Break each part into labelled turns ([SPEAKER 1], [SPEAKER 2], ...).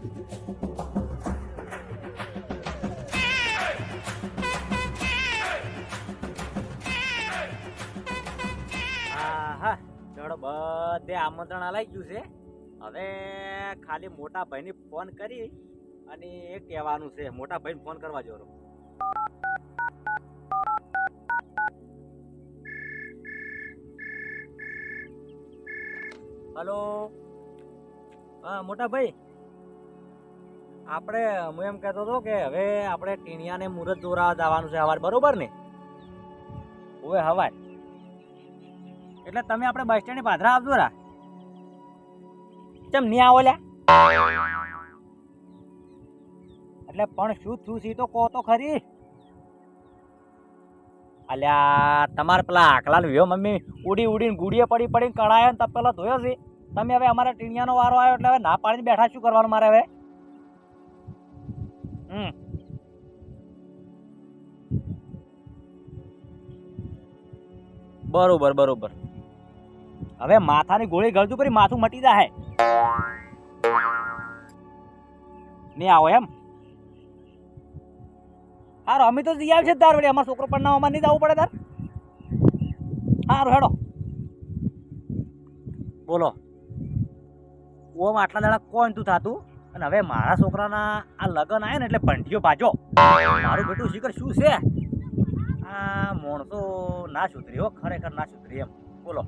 [SPEAKER 1] હા ચલો બધે આમંત્રણ આલાઈ ગયું છે. હવે ખાલી મોટા ભાઈને ફોન કરી અને એ કહેવાનું છે. મોટા ભાઈને ફોન કરવા જોરો. હલો, હા મોટા ભાઈ, આપણે હું એમ કહેતો હતો કે હવે આપણે ટીણિયાને મુહૂર્ત દોરાવા જવાનું છે સવાર, બરોબર ને? હવે હવાર એટલે તમે આપણે બસ સ્ટેન્ડ પાદરા આવજો રા. કેમ નહીં આવો લ્યા? એટલે પણ શું થયું છે તો કહો તો ખરી. અલ્યા તમારે પેલા આકલાલ વ્યો મમ્મી ઉડી ઉડીને ગુડીએ પડી પડીને કળાયો ને તપેલો ધોયો છે. તમે હવે અમારા ટીણિયાનો વારો આવ્યો એટલે હવે ના પાડીને બેઠા, શું કરવાનું મારે હવે? બરોબર બરોબર. હવે માથાની ગોળી ગળતું કરી માથું મટી જાય. નહીં આવો એમ? હારું, અમે તો જઈ આવી છે તાર વડે. અમારો છોકરો પણ ના, અમારે નહીં જવું પડે તાર. હારું હેડો. બોલો, ઓમ આટલા દાડા કોઈ નતું થતું અને હવે મારા છોકરાના આ લગન આવ્યા ને એટલે ભંટીઓ બાજો. મારું બેટું શીખર શું છે? આ માણસો ના સુધરી હો, ખરેખર ના સુધરી એમ. બોલો,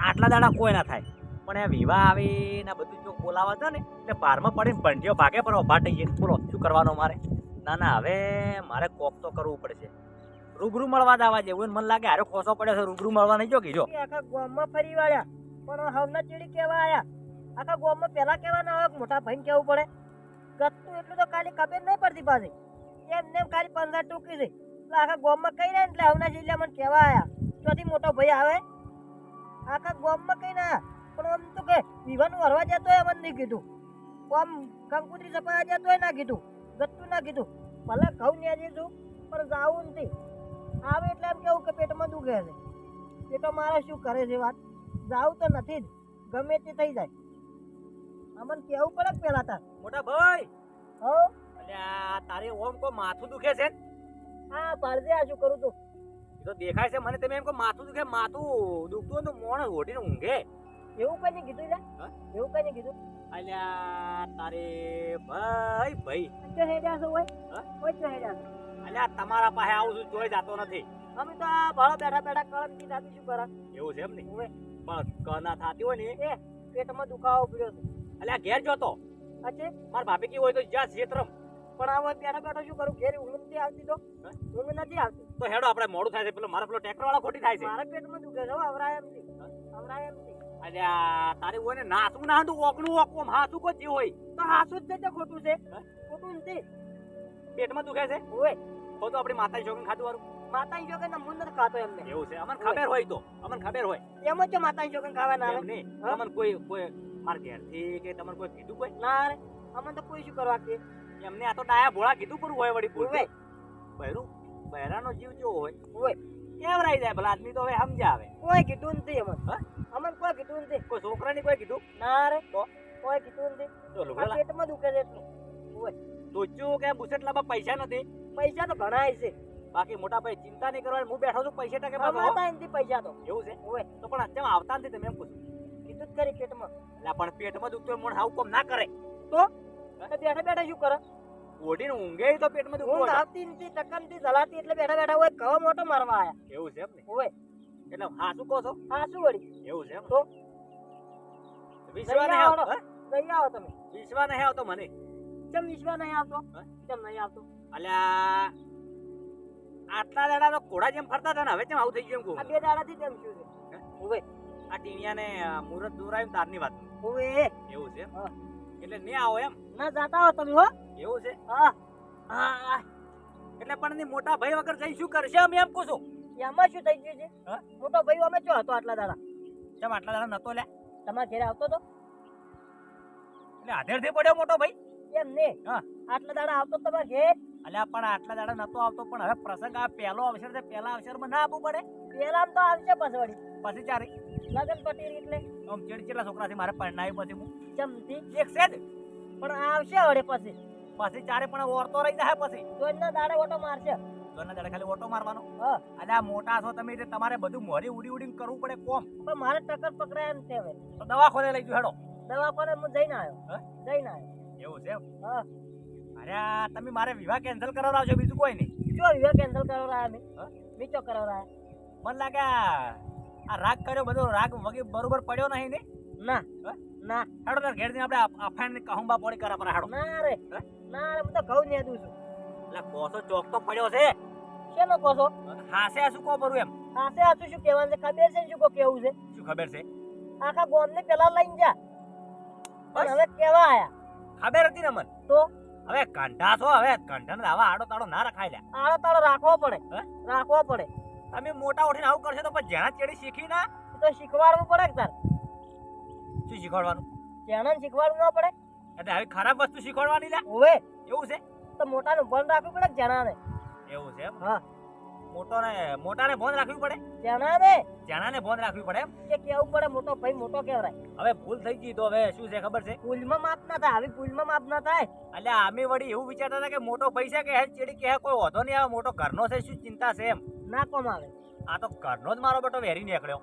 [SPEAKER 1] આટલા દાડા કોઈ ના થાય પણ એ વિવાહ આવી ને બધું જો બોલાવા છે ને એટલે બારમાં પડીને ભંટીઓ ભાગે પર ઉભા થઈ જાય. બોલો શું કરવાનું મારે? ના ના, હવે મારે કોક તો કરવું પડશે. રૂબરૂ મળવા જવા જેવું મને લાગે. હારે ખોસો પડે છે, રૂબરૂ મળવા નહીં જો કીધો.
[SPEAKER 2] આખા ગામમાં ફરી વાળ્યા પણ હવના ચીડી કેવા આયા. આખા ગામમાં પેલા કેવા ના હોય, મોટા ભાઈને કેવું પડે. ગતું એટલું તો ખાલી ખબર નહીં પડતી પાછી. એમને ખાલી 15 ટૂંકી છે એટલે આખા ગામમાં કઈ ને એટલે હવના ચીડિયા મને કેવા આયા. ચોથી મોટો ભાઈ આવે આખા ગામમાં કઈ ના. પણ આમ તો કે વિવાનું હરવા જતો હોય મને નહીં કીધું. આમ કંકુતરી સપાવા જતો હોય ના કીધું. ગતું ના કીધું. ભલે ઘઉં ન્યા જઈશું પણ જાવું નથી. આવે એટલે એમ કેવું કે પેટમાં દુખે છે. પેટો મારે શું કરે છે વાત? જાવું તો નથી જ, ગમે તે થઈ જાય. અમને કેવું પડે પેલા તાર.
[SPEAKER 1] મોટા ભાઈ,
[SPEAKER 2] હો
[SPEAKER 1] અલ્યા તારે ઓમ કો માથું દુખે છે?
[SPEAKER 2] હા પાડજે, આ શું કરું તું?
[SPEAKER 1] એ તો દેખાય છે મને. તમે એમ કો માથું દુખે, માથું દુખતું તો મોણ ઓઢીને ઊંઘે.
[SPEAKER 2] એવું કઈ કીધું લે? એવું કઈ કીધું?
[SPEAKER 1] અલ્યા તારે ભાઈ ભાઈ
[SPEAKER 2] ચો હેડ્યા છો હોય? કોઈ ચો હેડ્યા છો?
[SPEAKER 1] અલ્યા તમારા પાસે આવું છું જોઈ જાતો નથી.
[SPEAKER 2] અમે તો આ ભાળો બેઠા બેઠા કળમ થી જાતી શું કરા?
[SPEAKER 1] એવું છે એમ ને?
[SPEAKER 2] ઓય
[SPEAKER 1] પણ કના થાતી હોય ને
[SPEAKER 2] એ પેટમાં દુખાવો પડ્યો છે.
[SPEAKER 1] અલ્યા ઘેર જોતો
[SPEAKER 2] અચ્છે
[SPEAKER 1] માર ભાભી કી હોય તો જા ક્ષેત્રમ.
[SPEAKER 2] પણ આ બેઠા બેઠા શું કરું? ઘેર ઊંઘ નથી આવતી તો ઊંઘ નથી આવતી.
[SPEAKER 1] તો હેડો આપણે મોડું થાય છે. પેલો મારો ટ્રેક્ટર વાળો ખોટી થાય છે.
[SPEAKER 2] મારા પેટમાં દુખે છે અવરાય એમથી. અવરાય એમથી.
[SPEAKER 1] અલ્યા તારે હોય ને નાસું ના હતું, ઓકણું ઓકું હાસું કો જે હોય
[SPEAKER 2] તો હાસું જ છે, ખોટું છે? ખોટું નથી.
[SPEAKER 1] પેટમાં દુખે છે.
[SPEAKER 2] ઓય
[SPEAKER 1] તો આપણી માતા શોખન ખાધું વાળું
[SPEAKER 2] માતા જો કે મું નથી ખાતો એમને.
[SPEAKER 1] એવું છે? અમને ખબર હોય તો અમને ખબર હોય
[SPEAKER 2] એમ જ માતા ચોકન ખાવાના આવે.
[SPEAKER 1] એમ નહીં. તમને કોઈ માર ઘેરથી કે તમને કોઈ કીધું કોઈ?
[SPEAKER 2] ના રે, અમને તો કોઈ શું કરવા કે.
[SPEAKER 1] એમને આ તો ડાયા ભોળા કીધું કરું હોય વળી પૂરું.
[SPEAKER 2] ઓય
[SPEAKER 1] બહેરું બહેરાનો જીવ જો હોય
[SPEAKER 2] ઓય
[SPEAKER 1] કેવરાઈ જાય ભલા આદમી તો હવે સમજ્યા આવે.
[SPEAKER 2] કોઈ કીધું નથી અમને.
[SPEAKER 1] હા?
[SPEAKER 2] અમને કોઈ કીધું નથી.
[SPEAKER 1] કોઈ છોકરાની કોઈ કીધું?
[SPEAKER 2] ના રે,
[SPEAKER 1] તો
[SPEAKER 2] કોઈ કીધું નથી.
[SPEAKER 1] ચલો
[SPEAKER 2] આ
[SPEAKER 1] બોલા
[SPEAKER 2] પેટમાં દુખે છે એટલું. ઓય
[SPEAKER 1] સોચ્યું કે બુસેટ લાવવા પૈસા નથી.
[SPEAKER 2] પૈસા તો ઘણા છે.
[SPEAKER 1] બાકી મોટા ભાઈ ચિંતા નહીં કરવાની. હું બેઠો છું પૈસા ટકે પાછો.
[SPEAKER 2] કમાતા નથી પૈસા તો.
[SPEAKER 1] એવું છે?
[SPEAKER 2] ઓય
[SPEAKER 1] તો પણ અત્યારે આવતા નથી તમે એમ પૂછું.
[SPEAKER 2] કીધું જ કરી પેટમાં.
[SPEAKER 1] એટલે પણ પેટમાં દુખતો હોય મોણ હાવ કોમ ના કરે.
[SPEAKER 2] તો બેઠા બેઠા શું કરે?
[SPEAKER 1] ઓઢીને ઊંઘે તો પેટમાં દુખતું
[SPEAKER 2] ઊંઘ
[SPEAKER 1] હોય.
[SPEAKER 2] આવતી નથી, ટકન થી જલાતી એટલે બેઠા બેઠા હોય કવા મોટો મારવા આયા.
[SPEAKER 1] એવું છે એમ ને?
[SPEAKER 2] ઓય
[SPEAKER 1] એટલે હા શું કહો છો?
[SPEAKER 2] આ શું વળી?
[SPEAKER 1] એવું છે એમ?
[SPEAKER 2] તો
[SPEAKER 1] વિશ્વાસ નહીં આવતો? હે?
[SPEAKER 2] જઈ આવો તમે.
[SPEAKER 1] વિશ્વાસ નહીં આવતો મને.
[SPEAKER 2] કેમ વિશ્વાસ નહીં આવતો?
[SPEAKER 1] હે?
[SPEAKER 2] કેમ નહીં આવતો?
[SPEAKER 1] અલ્યા આટલા દાડા તો ઘોડા જેમ ફરતા હતા ને હવે કેમ આવું થઈ ગયું એમ
[SPEAKER 2] આ
[SPEAKER 1] કહું?
[SPEAKER 2] બે દાડાથી કેમ શું છે? ઓવે
[SPEAKER 1] આ ટીણિયાને મુહૂર્ત દોરાયું તારની વાત.
[SPEAKER 2] ઓવે
[SPEAKER 1] એવું છે એમ?
[SPEAKER 2] હા.
[SPEAKER 1] એટલે નહીં આવો એમ?
[SPEAKER 2] ના જાતા હો તમે હો.
[SPEAKER 1] એવું છે?
[SPEAKER 2] હા
[SPEAKER 1] હા. એટલે પણ એની મોટા ભાઈ વગર જઈ શું કરશે અમે એમ કહું છું.
[SPEAKER 2] એમાં શું થઈ ગયું છે?
[SPEAKER 1] હા?
[SPEAKER 2] મોટો ભાઈ અમે ચો હતો આટલા દાડા?
[SPEAKER 1] કેમ આટલા દાડા નતો લે?
[SPEAKER 2] તમારા ઘરે આવતો તો?
[SPEAKER 1] એટલે હાથેરથી પડ્યો મોટો ભાઈ?
[SPEAKER 2] એમ ને
[SPEAKER 1] હા.
[SPEAKER 2] આટલા દાડા આવતો તમારા ઘેર?
[SPEAKER 1] અલ્યા પણ આટલા દાડા નતો આવતો પણ હવે પ્રસંગ આ પહેલો અવસર છે. પહેલા અવસરમાં ના આપવું પડે?
[SPEAKER 2] પેલા તો આવશે પાછળ વળી.
[SPEAKER 1] પછી ચારે
[SPEAKER 2] લગન પટેલ એટલે
[SPEAKER 1] આમ ચેડચેલા છોકરાથી મારે પરણાવી પછી હું
[SPEAKER 2] ચમથી
[SPEAKER 1] એક છે જ
[SPEAKER 2] પણ આવશે વડે પછી
[SPEAKER 1] પછી ચારે પણ ઓરતો રહી જાય પછી
[SPEAKER 2] જોઈના દાડે ઓટો મારશે
[SPEAKER 1] જોના દાડે ખાલી ઓટો મારવાનો
[SPEAKER 2] હા
[SPEAKER 1] અને આ મોટા છો તમે એટલે તમારે બધું મોરી ઉડી ઉડીને કરવું પડે કોમ
[SPEAKER 2] પણ મારે ટક્કર પકડાય એમ છે હવે
[SPEAKER 1] તો દવાખાને લઈ ગયો હેડો
[SPEAKER 2] દવાખાને હું જઈને આવ્યો
[SPEAKER 1] હા?
[SPEAKER 2] જઈને આવ્યો
[SPEAKER 1] એવું છે એમ?
[SPEAKER 2] હા
[SPEAKER 1] અરે આ તમે મારે વિવાહ કેન્સલ કરાવડાવજો બીજું કોઈ નહીં
[SPEAKER 2] જો વિવાહ કેન્સલ કરાવરાયા મેં
[SPEAKER 1] હા?
[SPEAKER 2] મેં ચો કરાવરાયા
[SPEAKER 1] મને લાગે આ રાગ કર્યો બધો રાગ વગી બરોબર પડ્યો નહીં ને
[SPEAKER 2] ના
[SPEAKER 1] હા?
[SPEAKER 2] ના
[SPEAKER 1] હેડો તાર ઘેર જઈને આપણે અફાણ ને કહુંબા પોણી કરા પર હેડો
[SPEAKER 2] ના રે
[SPEAKER 1] હા?
[SPEAKER 2] ના રે હું તો ઘઉં ને દઉં છું
[SPEAKER 1] એટલે કોસો ચોક તો પડ્યો છે
[SPEAKER 2] શેનો કહો છો
[SPEAKER 1] હાસે આ શું કહો બરું એમ
[SPEAKER 2] હાસે હાસું શું કહેવાનું છે ખબર છે ને શું કહો કેવું છે
[SPEAKER 1] શું ખબર છે
[SPEAKER 2] આખા ગામને પેલા લઈને જા પણ હવે કેવા આયા
[SPEAKER 1] ખબર હતી ને મને
[SPEAKER 2] તો
[SPEAKER 1] હવે કંઠા છો હવે કંઠાને આવા આડો તાડો ના રખાય લ્યા
[SPEAKER 2] આળો તાળો રાખવો પડે
[SPEAKER 1] હા?
[SPEAKER 2] રાખવો પડે
[SPEAKER 1] તમે મોટા ઉઠીને આવું કરશો તો પછી જેણા ચેડી શીખી ના
[SPEAKER 2] એ તો શીખવાડવું પડે કે તાર
[SPEAKER 1] શું શીખવાડવાનું
[SPEAKER 2] જેણાને શીખવાડવું ન પડે
[SPEAKER 1] એટલે આવી ખરાબ વસ્તુ શીખવાડવાની લ્યા
[SPEAKER 2] હોવે
[SPEAKER 1] એવું છે
[SPEAKER 2] તો મોટાનું ભણ રાખવું પડે કે જેણાને
[SPEAKER 1] એવું છે એમ
[SPEAKER 2] હા
[SPEAKER 1] મોટાને ભોન રાખવી પડે
[SPEAKER 2] જેણાને
[SPEAKER 1] જેણાને ભોન રાખવી પડે એમ
[SPEAKER 2] એ કેવું પડે મોટો ભાઈ મોટો કહેવાય
[SPEAKER 1] હવે ભૂલ થઈ ગઈ તો હવે શું છે ખબર છે
[SPEAKER 2] ભૂલમાં માપ ના થાય આવી ભૂલમાં માપ ના થાય
[SPEAKER 1] એટલે અમે વળી એવું વિચારતા હતા કે મોટો પૈસા કે હેડ ચેડી કે કોઈ વધો નહીં આવે મોટો ઘરનો છે શું ચિંતા છે એમ
[SPEAKER 2] ના કોમ આવે
[SPEAKER 1] આ તો ઘરનો જ મારો બેટો વેરી નીકળ્યો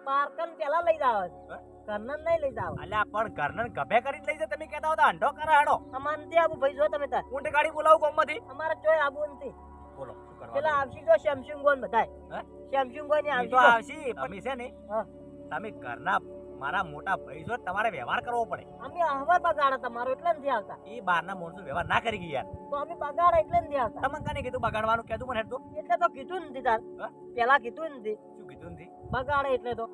[SPEAKER 2] પાર્કન પેલા લઈ જાવ
[SPEAKER 1] હા?
[SPEAKER 2] ઘરના નહીં લઈ જાવ
[SPEAKER 1] એટલે પણ ઘરને ગભે કરી લઈ જાય તમે કહેતા હતા અંડો કરા હેડો
[SPEAKER 2] અમાનથી આવું ભાઈ જો તમે તાર
[SPEAKER 1] ઊંટ ગાડી બોલાવું ગામમાંથી
[SPEAKER 2] અમારે ચોય આવું નથી
[SPEAKER 1] બોલો શું કરવા
[SPEAKER 2] પેલા આવશી જો સેમસંગ ગોન બધાય
[SPEAKER 1] હા?
[SPEAKER 2] સેમસંગ ગોન ની
[SPEAKER 1] ઈ
[SPEAKER 2] આવશી
[SPEAKER 1] તો
[SPEAKER 2] જો.
[SPEAKER 1] આવશી તમે છે ને
[SPEAKER 2] હા.
[SPEAKER 1] તમે ઘરના મારા મોટા ભાઈ છો તમારે વ્યવહાર કરવો પડે
[SPEAKER 2] અમે અહવાલ બગાડા તમારો એટલે નથી આવતા
[SPEAKER 1] એ બહારના માણસો વ્યવહાર ના કરી ગયા
[SPEAKER 2] તો અમે બગાડા એટલે નથી આવતા
[SPEAKER 1] તમને કને કીધું બગાડવાનું કીધું મને હેડ તો
[SPEAKER 2] એટલે તો કીધું નથી તાર
[SPEAKER 1] હા?
[SPEAKER 2] પેલા કીધું નથી
[SPEAKER 1] શું કીધું નથી
[SPEAKER 2] બગાડે એટલે તો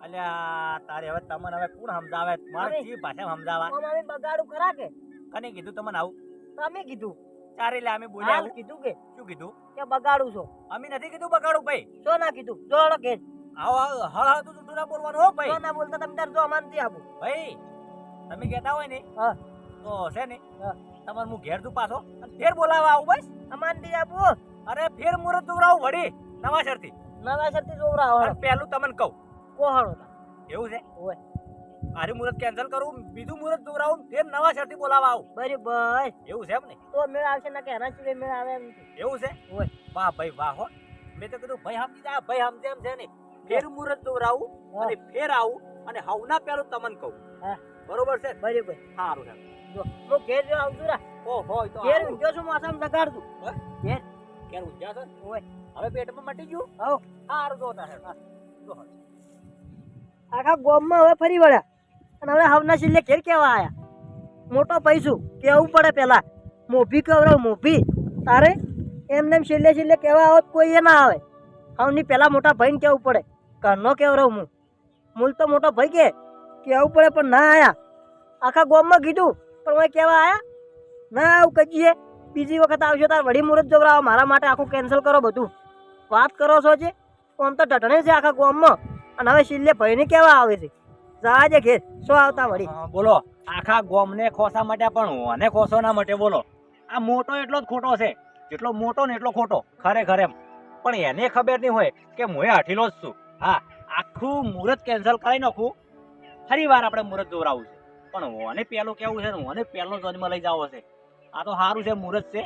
[SPEAKER 1] અલ્યા તારે હવે તમને હવે કોણ સમજાવે મારે
[SPEAKER 2] હવે-
[SPEAKER 1] જી ભાષા સમજાવવા
[SPEAKER 2] આમ અમે બગાડું ખરા કે
[SPEAKER 1] કને કીધું તમને આવું
[SPEAKER 2] તમે કીધું
[SPEAKER 1] ચારે લે અમે બોલ્યા
[SPEAKER 2] હાલ
[SPEAKER 1] આવું.
[SPEAKER 2] કીધું કે
[SPEAKER 1] શું કીધું
[SPEAKER 2] બગાડું છો
[SPEAKER 1] અમે નથી કીધું બગાડું ભાઈ
[SPEAKER 2] શું ના કીધું જોડો કે
[SPEAKER 1] આવો આવો હળ હળ તું જૂઠું ના બોલવાનું હો ભાઈ
[SPEAKER 2] શું ના બોલતા તમે તાર જો અમાનથી આવું
[SPEAKER 1] ભાઈ તમે કહેતા હોય ને
[SPEAKER 2] હા.
[SPEAKER 1] તો છે ને
[SPEAKER 2] હા.
[SPEAKER 1] તમારે હું ઘેર તું પાછો અને ફેર બોલાવા આવું બસ
[SPEAKER 2] અમાનથી આવું
[SPEAKER 1] અરે ફેર મુરત દોરાવું વળી નવા શરતી
[SPEAKER 2] નવા શરતી જોવરા
[SPEAKER 1] અને પહેલું તમને કહું
[SPEAKER 2] કોહળો
[SPEAKER 1] એવું છે
[SPEAKER 2] ઓય
[SPEAKER 1] આરી મુરત કેન્સલ કરું બીજું મુરત દોરાવું ફેર નવા શરતી બોલાવા આવું
[SPEAKER 2] બરાબર
[SPEAKER 1] એવું છે એમ ને
[SPEAKER 2] તો મેળ આવશે ના કે એના સિવાય મેળ આવે એમ નથી.
[SPEAKER 1] એવું છે
[SPEAKER 2] ઓય
[SPEAKER 1] વાહ ભાઈ વાહ હો મેં તો કીધું ભાઈ સમજી જાય ભાઈ સમજે એમ છે ને ફેર મુરત દોરાવું
[SPEAKER 2] હા.
[SPEAKER 1] અને ફેર આવું અને હવના પહેલું તમને કહું
[SPEAKER 2] હા.
[SPEAKER 1] બરોબર છે
[SPEAKER 2] બરાબર
[SPEAKER 1] સારું છે
[SPEAKER 2] જો હું ઘેર જો આવતું રા
[SPEAKER 1] ઓહો એ તો
[SPEAKER 2] ઘેર
[SPEAKER 1] સારું.
[SPEAKER 2] ઊંઘ્યો છું માથામાં બગાડતું
[SPEAKER 1] હા?
[SPEAKER 2] ઘેર
[SPEAKER 1] ઘેર ઊંઘ્યા છો ને?
[SPEAKER 2] ઓય
[SPEAKER 1] હવે પેટમાં મટી ગયું
[SPEAKER 2] આવો
[SPEAKER 1] સારું જોતા છે હા. જો.
[SPEAKER 2] આખા ગોમમાં હવે ફરી વળ્યા અને હવે હવના છેલ્લે ઘેર કેવા આયા મોટો પૈસું કેવું પડે પેલા મોભી કવરાવ મોભી તારે એમને એમ છેલ્લે છેલ્લે કેવા આવત કોઈ એ ના આવે હવની પેલા મોટા ભાઈને કેવું પડે ઘરનો કેવરાવ હું મૂળ તો મોટો ભાઈ કે કેવું પડે પણ ના આયા આખા ગોમમાં કીધું પણ હવે કેવા આયા ના આવું કહીએ બીજી વખત આવશો તાર વળી મુહૂર્ત જોવરાવો મારા માટે આખું કેન્સલ કરો બધું વાત કરો છો છે આમ તો ઢટણે છે આખા ગોમમાં અને હવે છેલ્લે ભાઈને કેવા આવે છે જાજે ઘેર શું આવતા વળી
[SPEAKER 1] હા, બોલો આખા ગોમને ખોસા માટે પણ ઓને ખોસો ના માટે બોલો આ મોટો એટલો જ ખોટો છે જેટલો મોટો ને એટલો ખોટો ખરેખર એમ પણ એને ખબર નહીં હોય કે હું હઠીલો જ છું હા આખું મુહૂર્ત કેન્સલ કરાવી નાખું ફરી વાર આપણે મુહૂર્ત દોરાવું છે પણ ઓને પેલું કેવું છે ને ઓને પહેલો જન્મ લઈ જવો છે આ તો સારું છે મુહૂર્ત છે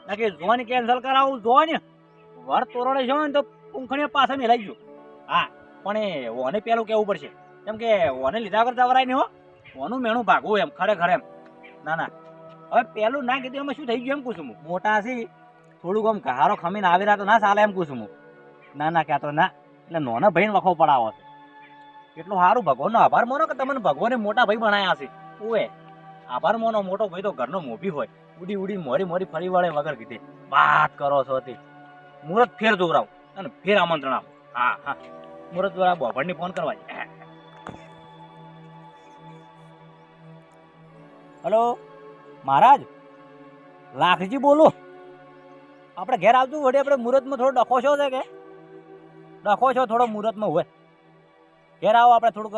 [SPEAKER 1] નાકે જોન કેન્સલ કરાવું જોન વર તોરણે છે ને તો પૂંખણીએ પાછળ મેલાઈ ગયો હા પણ એ ઓને પેલું કેવું પડશે કેમ કે ઓને લીધા કરતા વરાય નહીં હો ઓનું મેણું ભાગવું એમ ખરેખર એમ ના ના હવે પેલું ના કીધું એમાં શું થઈ ગયું એમ પૂછું હું મોટા છે થોડુંક આમ ઘારો ખમીને આવી રહ્યા તો ના ચાલે એમ પૂછું હું ના ના કહેતો ના એટલે નોના ભાઈને વખો પડાવો છે એટલું સારું ભગવાનનો આભાર માનો કે તમને ભગવાને મોટા ભાઈ બનાયા છે ઓએ આભાર માનો મોટો ભાઈ તો ઘરનો મોભી હોય ઉડી ઉડી મોરી મોરી ફરી વળે વગર કીધે વાત કરો છો તે મુહૂર્ત ફેર દોરાવ અને ફેર આમંત્રણ આવો હા હા મુહૂર્ત દ્વારા બોભણની ફોન કરવા હલો મહારાજ લાખજી બોલો આપણે ઘેર આવતું વળી આપણે મુહૂર્તમાં થોડો ડખો છો છે કે ડખો છો થોડો મુહૂર્તમાં હોય ઘેર આવો આપણે થોડુંક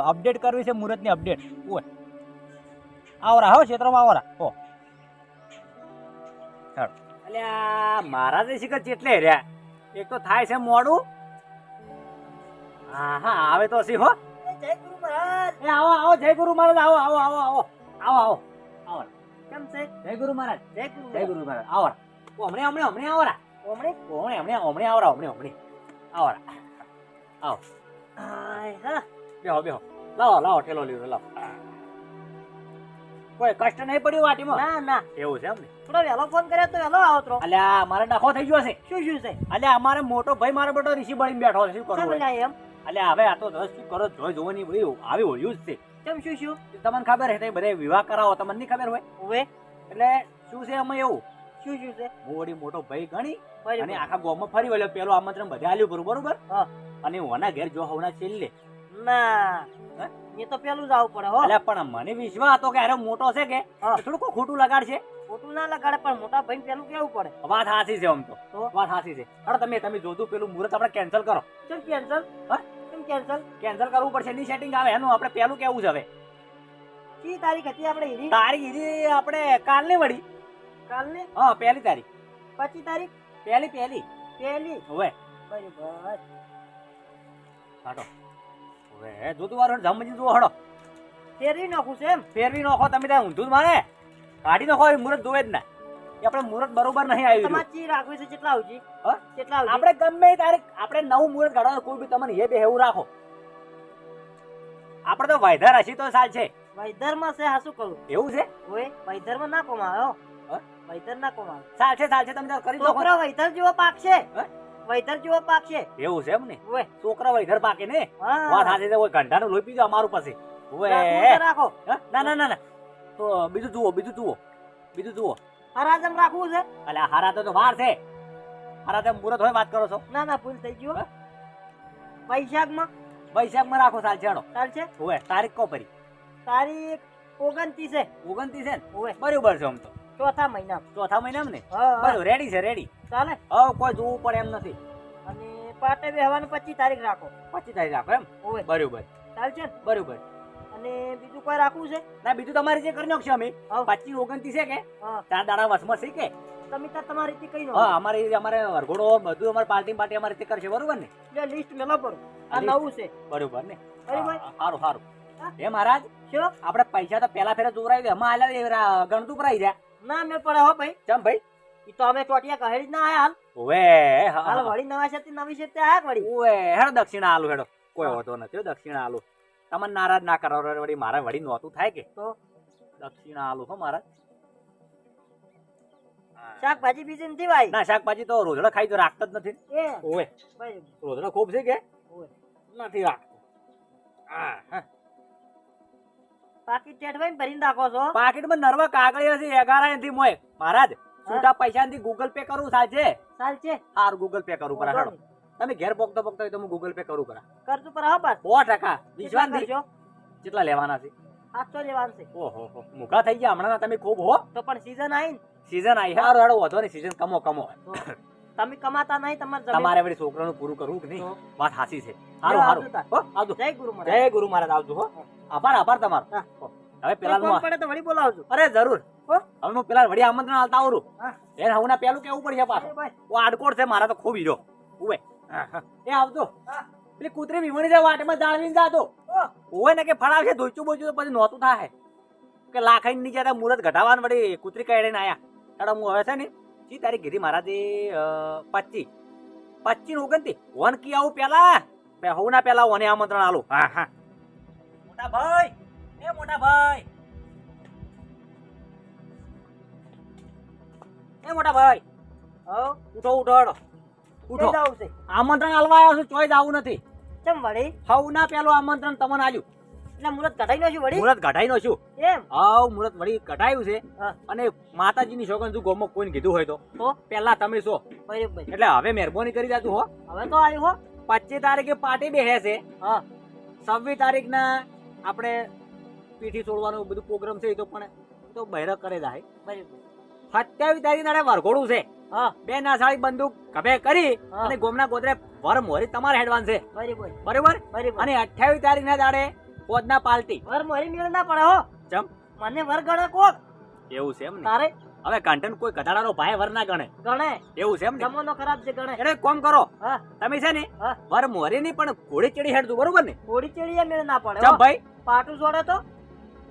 [SPEAKER 1] અપડેટ કરવી છે મુહૂર્તની અપડેટ હોય આવરા હો ક્ષેત્રમાં આવરા હો અલ્યા મહારાજે શિખર ચેટલે રહ્યા એક તો થાય છે મોડું હા હા આવે તો સી હો
[SPEAKER 2] જય ગુરુ મહારાજ
[SPEAKER 1] એ આવો આવો જય ગુરુ મહારાજ આવો આવો આવો આવો આવો આવો જય ગુરુ મહારાજ.
[SPEAKER 2] જય ગુરુ
[SPEAKER 1] જય ગુરુ મહારાજ. આવરા. ઓ હમણે આવરા.
[SPEAKER 2] ઓમણે
[SPEAKER 1] હમણે આવરા. આવરા. આવો.
[SPEAKER 2] આય હા
[SPEAKER 1] બેહો. લાવો ઠેલો લીધો લાવો. કોઈ કષ્ટ નહીં પડ્યું વાટીમાં?
[SPEAKER 2] ના
[SPEAKER 1] એવું છે એમ ને?
[SPEAKER 2] થોડો વહેલો ફોન કર્યો તો વહેલો આવો તો.
[SPEAKER 1] અલ્યા મારે ડખો થઈ ગયો છે.
[SPEAKER 2] શું છે
[SPEAKER 1] અલ્યા અમારે મોટો ભાઈ મારો બેટો ઋષિ બળીને બેઠો છે. શું
[SPEAKER 2] કેમ
[SPEAKER 1] કરવું?
[SPEAKER 2] લાય એમ
[SPEAKER 1] અલ્યા હવે આ તો દસ શું કરો જોવાની બધી આવી હોળ્યું જ છે.
[SPEAKER 2] કેમ શું
[SPEAKER 1] તમને ખબર છે બધે વિવાહ કરાવો તમને નહીં ખબર હોય?
[SPEAKER 2] હવે
[SPEAKER 1] એટલે શું છે અમે એવું
[SPEAKER 2] શું છે
[SPEAKER 1] હું વળી મોટો ભાઈ ગણી
[SPEAKER 2] બરાબર.
[SPEAKER 1] અને આખા ગામમાં ફરી વળ્યો. પેલું આમંત્રણ બધે આલ્યું બરોબર.
[SPEAKER 2] હા.
[SPEAKER 1] અને ઓના ઘેર જો હવના છેલ્લે.
[SPEAKER 2] ના
[SPEAKER 1] હે?
[SPEAKER 2] એ તો પેલું જ આવવું પડે હો.
[SPEAKER 1] અલ્યા પણ મને વિશ્વાસ હતો કે અરે મોટો છે કે
[SPEAKER 2] હા.
[SPEAKER 1] થોડું કોઈ ખોટું લગાડશે.
[SPEAKER 2] ખોટું ના લગાડે પણ મોટા ભાઈ પેલું કેવું પડે.
[SPEAKER 1] વાત સાચી છે આમ તો.
[SPEAKER 2] તો?
[SPEAKER 1] વાત સાચી છે. અરે તમે જોતું પેલું મુહૂર્ત આપણે કેન્સલ કરો.
[SPEAKER 2] કેમ કેન્સલ
[SPEAKER 1] હા?
[SPEAKER 2] કેમ કેન્સલ
[SPEAKER 1] કેન્સલ કરવું પડશે. એની સેટિંગ આવે એનું આપણે પેલું કેવું છે હવે.
[SPEAKER 2] કઈ તારીખ હતી આપણે હીરી
[SPEAKER 1] તારીખ ઈજી આપણે કાલની વળી.
[SPEAKER 2] કાલની
[SPEAKER 1] હા પહેલી તારીખ.
[SPEAKER 2] 25 તારીખ
[SPEAKER 1] પહેલી
[SPEAKER 2] પહેલી
[SPEAKER 1] હવે
[SPEAKER 2] બરાબર.
[SPEAKER 1] હાટો હવે જોતું વાળો જમજી જુઓ હડો.
[SPEAKER 2] ફેરવી નાખું છે એમ
[SPEAKER 1] ફેરવી નાખો તમે ત્યાં ઊંધું જ મારે કાઢી નાખો. એ મુહૂર્ત જોવે જ ના. એ આપણે મુહૂર્ત બરોબર નહીં આવ્યું.
[SPEAKER 2] તમારે ચી રાખવી છે કેટલા આવજી
[SPEAKER 1] હા?
[SPEAKER 2] કેટલા આવજી
[SPEAKER 1] આપણે ગમે તારીખ આપણે નવું મુહૂર્ત કાઢવાનું કોઈ બી તમને એ બે એવું રાખો. આપણે તો વાયધા રાશિ તો સાલ છે
[SPEAKER 2] વૈધરમાં છે હા શું કરું
[SPEAKER 1] એવું છે.
[SPEAKER 2] ઓય વૈધરમાં ના કોમાયો
[SPEAKER 1] હા?
[SPEAKER 2] વૈધર ના કોમાયો
[SPEAKER 1] સાલ છે તમે તાર કરી દો.
[SPEAKER 2] છોકરો વૈધર જેવો પાકશે
[SPEAKER 1] હા?
[SPEAKER 2] વૈધર જેવો પાકશે
[SPEAKER 1] એવું છે એમ ને?
[SPEAKER 2] ઓય
[SPEAKER 1] છોકરા વૈધર પાકે ને
[SPEAKER 2] હા
[SPEAKER 1] વાત સાચી છે. કોઈ ઘંટાનું લોહી પીજો અમારું પાસે.
[SPEAKER 2] રાખવું તો રાખો
[SPEAKER 1] હા? ના તો બીજું જુઓ.
[SPEAKER 2] હરાજમ રાખવું છે
[SPEAKER 1] અલ્યા હારા તો વાર છે. હારા તો મુહૂર્ત હોય વાત કરો છો.
[SPEAKER 2] ના ભૂલ થઈ ગયું
[SPEAKER 1] હા?
[SPEAKER 2] વૈશાખમાં
[SPEAKER 1] વૈશાખમાં રાખો સાલ છેડો.
[SPEAKER 2] ચાલશે
[SPEAKER 1] હવે તારીખ કો પરી
[SPEAKER 2] તારીખ 29 છે
[SPEAKER 1] 29 છે ને?
[SPEAKER 2] ઓય
[SPEAKER 1] બરોબર છે આમ તો
[SPEAKER 2] ચોથા મહિના
[SPEAKER 1] ચોથા મહિનામાં ને?
[SPEAKER 2] હા
[SPEAKER 1] બરોબર રેડી.
[SPEAKER 2] ચાલે
[SPEAKER 1] હવે કોઈ જોવું પડે એમ નથી.
[SPEAKER 2] અને પાટે બેહવાનું 25 તારીખ રાખો
[SPEAKER 1] 25 તારીખ રાખો એમ?
[SPEAKER 2] ઓય
[SPEAKER 1] બરોબર
[SPEAKER 2] ચાલશે ને?
[SPEAKER 1] બરોબર.
[SPEAKER 2] અને બીજું કોઈ રાખવું છે
[SPEAKER 1] ના બીજું તમારી જે કરી નાખશે અમે.
[SPEAKER 2] હા.
[SPEAKER 1] 25 29 છે કે
[SPEAKER 2] હા
[SPEAKER 1] 4 દાડા વસમાં છે કે?
[SPEAKER 2] તમે તાર તમારી રીતે કહી દો
[SPEAKER 1] હા અમારે વરઘોડો બધું અમારે પાર્ટી અમારી રીતે કરશે બરોબર ને?
[SPEAKER 2] એટલે લિસ્ટ મેલો પર આ
[SPEAKER 1] list.
[SPEAKER 2] નવું છે
[SPEAKER 1] બરોબર ને?
[SPEAKER 2] બરોબર.
[SPEAKER 1] સારું
[SPEAKER 2] હા?
[SPEAKER 1] હે મહારાજ
[SPEAKER 2] શું
[SPEAKER 1] આપણે પૈસા તો પેલા ફેરા ચોરાવી દે. એમાં આલ્યા ગણતું ભરાઈ જાય.
[SPEAKER 2] ના મેં પડે હો ભાઈ
[SPEAKER 1] ચમ ભાઈ?
[SPEAKER 2] ઈ તો અમે ટોટિયા કહેડી જ ના આયા હાલ
[SPEAKER 1] ઓવે
[SPEAKER 2] હાલ વળી નવા છે નવી છે તે આયા વળી
[SPEAKER 1] ઓવે હેડો દક્ષિણા આલુ હેડો. કોઈ હોતો નથી હો દક્ષિણા આલુ. તમને નારાજ ના કરો વળી મારે વળી નહોતું થાય કે
[SPEAKER 2] તો
[SPEAKER 1] દક્ષિણા આલુ હો મહારાજ.
[SPEAKER 2] શાકભાજી બીજી નથી ભાઈ
[SPEAKER 1] ના શાકભાજી તો રોજડા ખાઈ તો રાખતા જ નથી.
[SPEAKER 2] એ
[SPEAKER 1] ઓવે
[SPEAKER 2] ભાઈ
[SPEAKER 1] રોજડા ખૂબ છે કે
[SPEAKER 2] ઓય
[SPEAKER 1] નથી રાખતો. હા
[SPEAKER 2] પાકીટ ટેટવાઈ ભરીને રાખો છો
[SPEAKER 1] પાકીટમાં નરવા કાગળિયા છે 11 થી મોય મહારાજ. છૂટા પૈસા થી ગૂગલ પે કરું સાચે?
[SPEAKER 2] ચાલશે
[SPEAKER 1] સારું ગૂગલ પે કરું પરા હેડો. તમે ઘેર પોકતો હોય તો હું ગૂગલ પે કરું પરા.
[SPEAKER 2] કરતું પર હા બસ
[SPEAKER 1] 100% વિશ્વાસ નહીં.
[SPEAKER 2] કરજો
[SPEAKER 1] કેટલા લેવાના છે?
[SPEAKER 2] 700 લેવાનું છે
[SPEAKER 1] ઓહો મુકા થઈ ગયા હમણાં તમે ખૂબ હો.
[SPEAKER 2] તો પણ સીઝન આવી ને
[SPEAKER 1] સીઝન આવી હારું હેડો વધો ને સીઝન કમો
[SPEAKER 2] તો તમે કમાતા નહીં તમારે જમીન
[SPEAKER 1] તમારે વળી છોકરાનું પૂરું કરવું કે નહીં?
[SPEAKER 2] તો.
[SPEAKER 1] વાત સાચી છે.
[SPEAKER 2] આવજો
[SPEAKER 1] હારું
[SPEAKER 2] તાર.
[SPEAKER 1] હો આવજો.
[SPEAKER 2] જય ગુરુ મહારાજ
[SPEAKER 1] જય ગુરુ મહારાજ આવજો હો. આભાર તમારો.
[SPEAKER 2] હા.
[SPEAKER 1] હવે
[SPEAKER 2] પેલા
[SPEAKER 1] પેલા
[SPEAKER 2] પડે તો વળી બોલાવજો
[SPEAKER 1] અરે જરૂર
[SPEAKER 2] હો
[SPEAKER 1] હવે હું પેલા વડી આમંત્રણ આલતા આવરું.
[SPEAKER 2] હા
[SPEAKER 1] એને હવના પેલું કેવું પડશે પાછું.
[SPEAKER 2] ભાઈ
[SPEAKER 1] ઓ આડકોડ છે મારા તો ખૂબ હીરો. ઉવે એ આવજો.
[SPEAKER 2] હા
[SPEAKER 1] પેલી કૂતરી વિમણી છે વાટમાં જાળવીને જાતો.
[SPEAKER 2] ઓ
[SPEAKER 1] ઓય ને કે ફળાવશે ધોઈચું બોઈચું તો પછી નહોતું થાય કે લાખાઈ ની જતા મુહૂર્ત ઘટાવાનું વળી કૂતરી કાઢીને આયા. હેડો હું હવે છે ને કી તારીખ કીધી મહારાજે 25 29 વન કી આવું પેલા હોના પેલા ઓને આમંત્રણ આલું. હા મોટા ભાઈ મોટા ભાઈ
[SPEAKER 2] હો
[SPEAKER 1] ઉઠો હેડો ઉઠો.
[SPEAKER 2] કઈ જાવું છે
[SPEAKER 1] આમંત્રણ આલવા આવ્યો છું ચોય જાવું નથી.
[SPEAKER 2] ચમ વળી
[SPEAKER 1] હવના પેલું આમંત્રણ તમને આલ્યું.
[SPEAKER 2] એટલે મુરત કઢાઈ નો છું વળી
[SPEAKER 1] મુહૂર્ત ઘટાઈ નો છું.
[SPEAKER 2] એમ
[SPEAKER 1] હાવ મુહૂર્ત વળી કટાયું છે.
[SPEAKER 2] હા
[SPEAKER 1] અને માતાજીની સોગંદ જો ગોમો કોઈને કીધું હોય તો પેલા તમે છો
[SPEAKER 2] બરાબર
[SPEAKER 1] એટલે હવે મહેરબાની કરી જાતું હો.
[SPEAKER 2] હવે તો આવ્યું હો
[SPEAKER 1] 25 તારીખે પાર્ટી બેસે છે.
[SPEAKER 2] હા
[SPEAKER 1] 26 તારીખના આપણે પીઠી છોડવાનું બધું પ્રોગ્રામ છે. એ તો પણ એ તો બહેરા કરે જાય.
[SPEAKER 2] બરાબર
[SPEAKER 1] 27 તારીખ ના વરઘોડું છે.
[SPEAKER 2] હા
[SPEAKER 1] બે નાસાળી બંદૂક કભે કરી
[SPEAKER 2] હા.
[SPEAKER 1] અને ગોમના ગોદરે વર મોરી તમારે હેડવાન છે
[SPEAKER 2] બરાબર
[SPEAKER 1] બરોબર.
[SPEAKER 2] બરાબર
[SPEAKER 1] અને 28 તારીખ ના દાડે પોદના પાર્ટી.
[SPEAKER 2] વર મારી મેળ ના પડે હો
[SPEAKER 1] ચમ
[SPEAKER 2] મને વર ગણે કોક
[SPEAKER 1] એવું છે એમ ને?
[SPEAKER 2] તારે
[SPEAKER 1] હવે કંટન કોઈ ગધાડાનો ભાઈ વર ના ગણે
[SPEAKER 2] ગણે
[SPEAKER 1] એવું છે એમ ને?
[SPEAKER 2] જમાનો ખરાબ છે ગણે
[SPEAKER 1] એટલે એક કામ કરો
[SPEAKER 2] હા
[SPEAKER 1] તમે છે ને
[SPEAKER 2] હા
[SPEAKER 1] વર મોરી ની પણ ઘોડી ચડી હેડતું બરોબર ને?
[SPEAKER 2] થોડી ચેડીએ મેળ ના પડે
[SPEAKER 1] ચમ
[SPEAKER 2] હો
[SPEAKER 1] ભાઈ
[SPEAKER 2] પાટું છોડે તો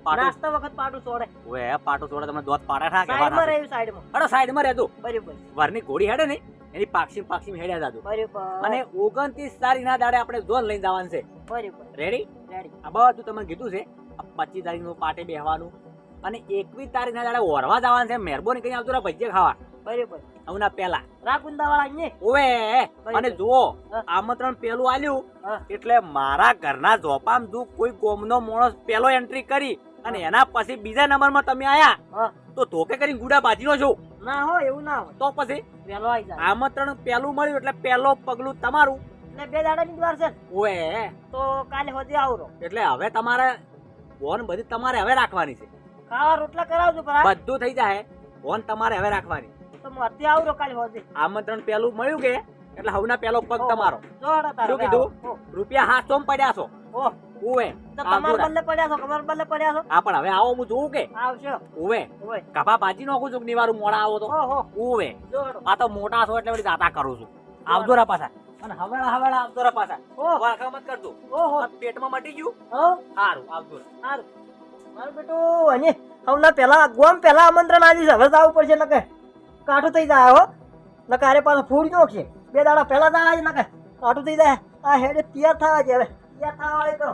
[SPEAKER 1] પાટો
[SPEAKER 2] નાસ્તા વખત પાટું છોડે
[SPEAKER 1] ઓએ પાટો છોડે તમને દોત પાડા થા
[SPEAKER 2] સાઈડમાં
[SPEAKER 1] કેવા
[SPEAKER 2] રહ્યું સાઈડમાં
[SPEAKER 1] અરે સાઈડમાં રહેતું
[SPEAKER 2] બરાબર
[SPEAKER 1] વરની ઘોડી હેડે ને એની પાક્ષી હેડ્યા જાતું
[SPEAKER 2] બરાબર
[SPEAKER 1] અને 29 તારીખના દાડે આપણે જોન લઈને જવાનું છે
[SPEAKER 2] બરાબર
[SPEAKER 1] રેડી
[SPEAKER 2] રેડી
[SPEAKER 1] આ બધું તમને કીધું છે આ 25 તારીખનું પાટે બેહવાનું અને 21 તારીખના દાડે ઓરવા જવાનું છે મહેરબાની કરીને આવજો રા ભજીયા ખાવા
[SPEAKER 2] બરાબર
[SPEAKER 1] આવના પહેલા
[SPEAKER 2] રાખુંદા વાળા ને
[SPEAKER 1] ઓવે
[SPEAKER 2] બરાબર.
[SPEAKER 1] અને જુઓ
[SPEAKER 2] હા.
[SPEAKER 1] આમંત્રણ પેલું આલ્યું
[SPEAKER 2] હા.
[SPEAKER 1] એટલે મારા ઘરના ઝોપામ જો કોઈ ગોમનો માણસ પેલો એન્ટ્રી કરી અને એના પછી બીજા નંબરમાં તમે આયા
[SPEAKER 2] હા
[SPEAKER 1] તો ધોકે કરીને ગુડા બાજીનો છો
[SPEAKER 2] ના હોય એવું ના હોય
[SPEAKER 1] તો પછી
[SPEAKER 2] વેલો આવી જાય
[SPEAKER 1] આમંત્રણ પેલું મળ્યું એટલે પેલો પગલું તમારું
[SPEAKER 2] એટલે 2 દાડાની જ વાર છે ને.
[SPEAKER 1] ઓવે
[SPEAKER 2] તો કાલે હોજે આવરો
[SPEAKER 1] એટલે હવે તમારે ફોન બધી તમારે હવે રાખવાની છે
[SPEAKER 2] ખાવા રોટલા કરાવજો પર
[SPEAKER 1] બધું થઈ જાય ફોન તમારે હવે રાખવાની
[SPEAKER 2] તો મરતી આવરો કાલે હોજે
[SPEAKER 1] આમંત્રણ પેલું મળ્યું કે એટલે હવના પેલો પગ તમારો
[SPEAKER 2] જોડો તારો
[SPEAKER 1] શું કીધું? રૂપિયા 700 પડ્યા છો
[SPEAKER 2] ઓહ
[SPEAKER 1] ઓવે
[SPEAKER 2] તો તમાર બલ્લે પડ્યા છો કમર બલ્લે પડ્યા છો
[SPEAKER 1] હા પણ હવે આવો હું જોઉં કે
[SPEAKER 2] આવશો
[SPEAKER 1] ઓવે
[SPEAKER 2] ઓય
[SPEAKER 1] કપા ભાજી નોખું છું નિવારું મોડા આવો તો
[SPEAKER 2] ઓહો
[SPEAKER 1] ઓવે
[SPEAKER 2] જોડો
[SPEAKER 1] આ તો મોટા છો એટલે વળી જાતા કરું છું આવજો રા પાછા અને હવેળા આવજો રા પાછા
[SPEAKER 2] ઓહ
[SPEAKER 1] વાળખા મત કરજો
[SPEAKER 2] ઓહો
[SPEAKER 1] આ પેટમાં મટી ગયું
[SPEAKER 2] હો
[SPEAKER 1] સારું આવજો રા.
[SPEAKER 2] સારું મારું બેટું અને હમણાં પેલા ગોમ પેલા આમંત્રણ આવી છે હવે જ આવવું પડશે નકે કાઠું થઈ જાય હો નકે અરે પાછો ફૂડી નોખીએ 2 દાડા પહેલા જ આવે છે નકે કાઠું થઈ જાય આ હેડે તૈયાર થવા છે હવે તૈયાર થવા વાળી કરો